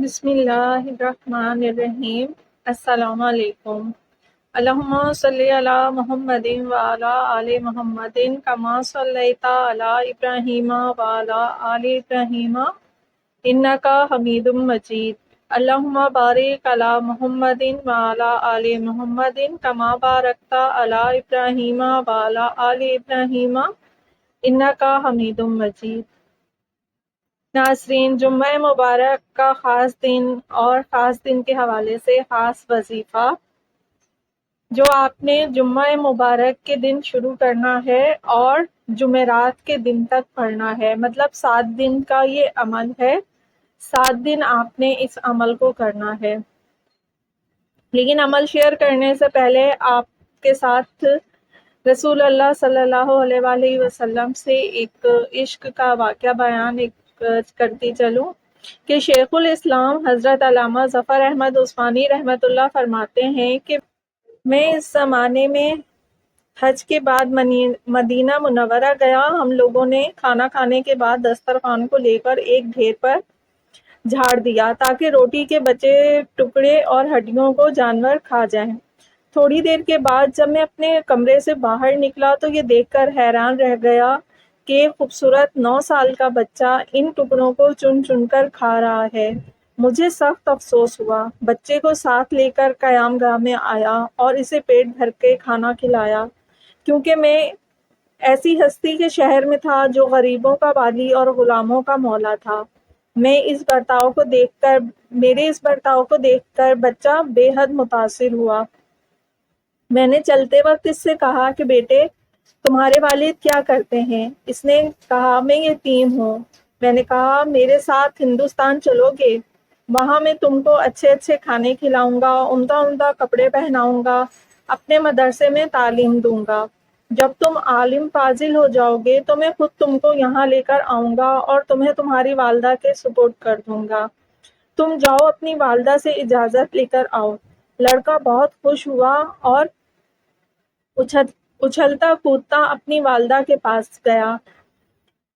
بسم اللہ الرحمن الرحیم۔ السلام علیکم۔ اللہم صلی علی محمد وعلی آل محمد کما صلیت علی ابراہیم وعلی آل ابراہیم انک حمید مجید۔ اللہم بارک علی محمد وعلی آل محمد کما بارکت علی ابراہیم وعلی آل ابراہیم انک حمید مجید۔ ناظرین، جمعہ مبارک کا خاص دن اور خاص دن کے حوالے سے خاص وظیفہ جو آپ نے جمعہ مبارک کے دن شروع کرنا ہے اور جمعرات کے دن تک پڑھنا ہے، مطلب 7 دن کا یہ عمل ہے، 7 دن آپ نے اس عمل کو کرنا ہے۔ لیکن عمل شیئر کرنے سے پہلے آپ کے ساتھ رسول اللہ صلی اللہ علیہ وآلہ وسلم سے ایک عشق کا واقعہ بیان کرتی چلوں کہ شیخ الاسلام حضرت علامہ ظفر احمد عثمانی رحمۃ اللہ فرماتے ہیں کہ میں اس زمانے میں حج کے بعد مدینہ منورہ گیا۔ ہم لوگوں نے کھانا کھانے کے بعد دسترخوان کو لے کر ایک ڈھیر پر جھاڑ دیا تاکہ روٹی کے بچے ٹکڑے اور ہڈیوں کو جانور کھا جائیں۔ تھوڑی دیر کے بعد جب میں اپنے کمرے سے باہر نکلا تو یہ دیکھ کر حیران رہ گیا کہ خوبصورت 9 سال کا بچہ ان ٹکڑوں کو چن چن کر کھا رہا ہے۔ مجھے سخت افسوس ہوا۔ بچے کو ساتھ لے کر قیام گاہ میں آیا اور اسے پیٹ بھر کے کھانا کھلایا، کیونکہ میں ایسی ہستی کے شہر میں تھا جو غریبوں کا والی اور غلاموں کا مولا تھا۔ میرے اس برتاؤ کو دیکھ کر بچہ بے حد متاثر ہوا۔ میں نے چلتے وقت اس سے کہا کہ بیٹے، تمہارے والد کیا کرتے ہیں؟ اس نے کہا میں یتیم ہوں۔ میں نے کہا میرے ساتھ ہندوستان چلو گے؟ وہاں میں تم کو اچھے اچھے کھانے کھلاؤں گا، عمدہ عمدہ کپڑے پہناؤں گا، اپنے مدرسے میں تعلیم دوں گا۔ جب تم عالم فاضل ہو جاؤ گے تو میں خود تم کو یہاں لے کر آؤں گا اور تمہیں تمہاری والدہ کے سپرد کر دوں گا۔ تم جاؤ اپنی والدہ سے اجازت لے کر آؤ۔ لڑکا بہت خوش ہوا اور اچھلتا کودتا اپنی والدہ کے پاس گیا۔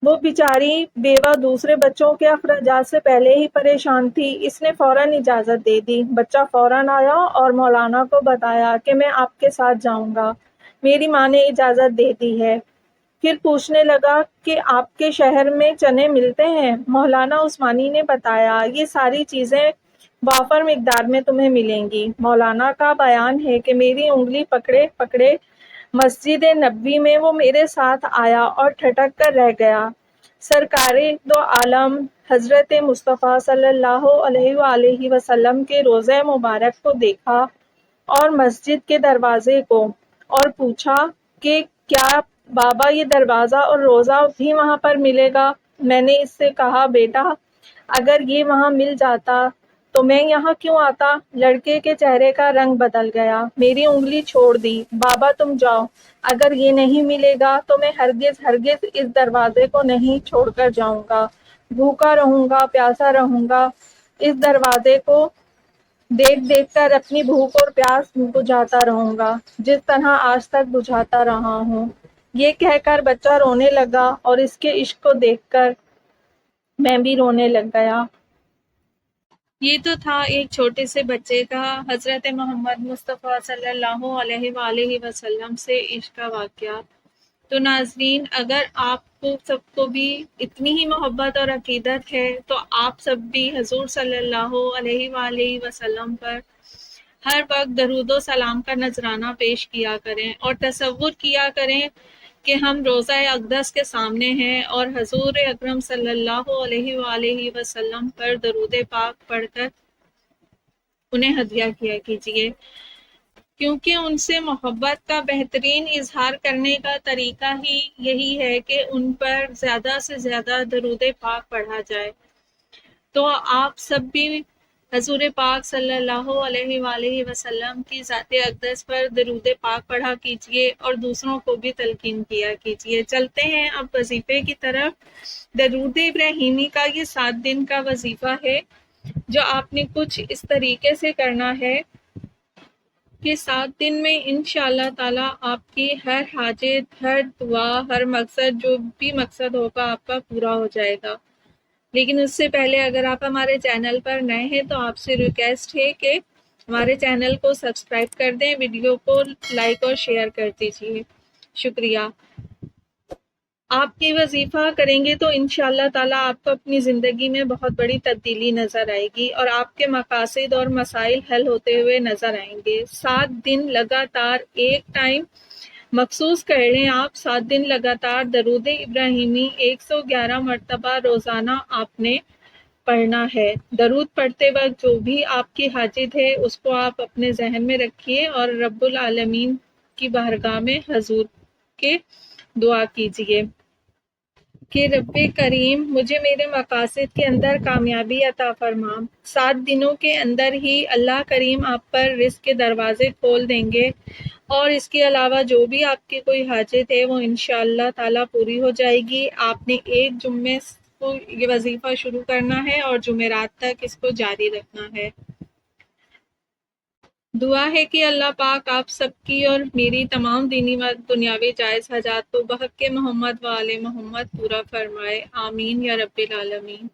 وہ بیچاری بیوہ دوسرے بچوں کے اخراجات سے پہلے ہی پریشان تھی۔ اس نے فوراً اجازت دے دی۔ بچہ فوراً آیا اور مولانا کو بتایا کہ میں آپ کے ساتھ جاؤں گا، میری ماں نے اجازت دے دی ہے۔ پھر پوچھنے لگا کہ آپ کے شہر میں چنے ملتے ہیں؟ مولانا عثمانی نے بتایا یہ ساری چیزیں وافر مقدار میں تمہیں ملیں گی۔ مولانا کا بیان ہے کہ میری انگلی پکڑے پکڑے مسجد نبوی میں وہ میرے ساتھ آیا اور ٹھٹک کر رہ گیا۔ سرکار دو عالم حضرت مصطفیٰ صلی اللہ علیہ وآلہ وسلم کے روضہ مبارک کو دیکھا اور مسجد کے دروازے کو، اور پوچھا کہ کیا بابا یہ دروازہ اور روضہ بھی وہاں پر ملے گا؟ میں نے اس سے کہا بیٹا، اگر یہ وہاں مل جاتا تو میں یہاں کیوں آتا؟ لڑکے کے چہرے کا رنگ بدل گیا۔ میری انگلی چھوڑ دی۔ بابا تم جاؤ، اگر یہ نہیں ملے گا تو میں ہرگز ہرگز اس دروازے کو نہیں چھوڑ کر جاؤں گا۔ بھوکا رہوں گا، پیاسا رہوں گا، اس دروازے کو دیکھ دیکھ کر اپنی بھوک اور پیاس بجھاتا رہوں گا، جس طرح آج تک بجھاتا رہا ہوں۔ یہ کہہ کر بچہ رونے لگا اور اس کے عشق کو دیکھ کر میں بھی رونے لگ گیا۔ یہ تو تھا ایک چھوٹے سے بچے کا حضرت محمد مصطفیٰ صلی اللہ علیہ وآلہ وسلم سے عشق کا واقعہ۔ تو ناظرین، اگر آپ کو سب کو بھی اتنی ہی محبت اور عقیدت ہے تو آپ سب بھی حضور صلی اللہ علیہ وآلہ وسلم پر ہر وقت درود و سلام کا نذرانہ پیش کیا کریں اور تصور کیا کریں کہ ہم روضہ اقدس کے سامنے ہیں اور حضور اکرم صلی اللہ علیہ وآلہ وسلم پر درود پاک پڑھ کر انہیں ہدیہ کیا کیجیے، کیونکہ ان سے محبت کا بہترین اظہار کرنے کا طریقہ ہی یہی ہے کہ ان پر زیادہ سے زیادہ درود پاک پڑھا جائے۔ تو آپ سب بھی حضور پاک صلی اللہ علیہ وآلہ وسلم کی ذات اقدس پر درود پاک پڑھا کیجیے اور دوسروں کو بھی تلقین کیا کیجیے۔ چلتے ہیں اب وظیفے کی طرف۔ درود ابراہیمی کا یہ 7 دن کا وظیفہ ہے جو آپ نے کچھ اس طریقے سے کرنا ہے کہ 7 دن میں انشاءاللہ تعالی آپ کی ہر حاجت، ہر دعا، ہر مقصد، جو بھی مقصد ہوگا آپ کا پورا ہو جائے گا۔ لیکن اس سے پہلے اگر آپ ہمارے چینل پر نئے ہیں تو آپ سے ریکویسٹ ہے کہ ہمارے چینل کو سبسکرائب کر دیں، ویڈیو کو لائک اور شیئر کر دیجیے، شکریہ۔ آپ کی وظیفہ کریں گے تو انشاءاللہ تعالیٰ آپ کو اپنی زندگی میں بہت بڑی تبدیلی نظر آئے گی اور آپ کے مقاصد اور مسائل حل ہوتے ہوئے نظر آئیں گے۔ 7 دن لگاتار ایک ٹائم مخصوص کر لیں، آپ 7 دن لگاتار درود ابراہیمی 111 مرتبہ روزانہ آپ نے پڑھنا ہے۔ درود پڑھتے وقت جو بھی آپ کی حاجت ہے اس کو آپ اپنے ذہن میں رکھیے اور رب العالمین کی بارگاہ میں حضور کے دعا کیجیے کہ رب کریم مجھے میرے مقاصد کے اندر کامیابی عطا فرما۔ 7 دنوں کے اندر ہی اللہ کریم آپ پر رزق کے دروازے کھول دیں گے، اور اس کے علاوہ جو بھی آپ کی کوئی حاجت ہے وہ انشاءاللہ تعالیٰ پوری ہو جائے گی۔ آپ نے ایک جمعے کو یہ وظیفہ شروع کرنا ہے اور جمعرات تک اس کو جاری رکھنا ہے۔ دعا ہے کہ اللہ پاک آپ سب کی اور میری تمام دینی و دنیاوی جائز حاجات کو بحق محمد و آل محمد پورا فرمائے، آمین یا رب العالمین۔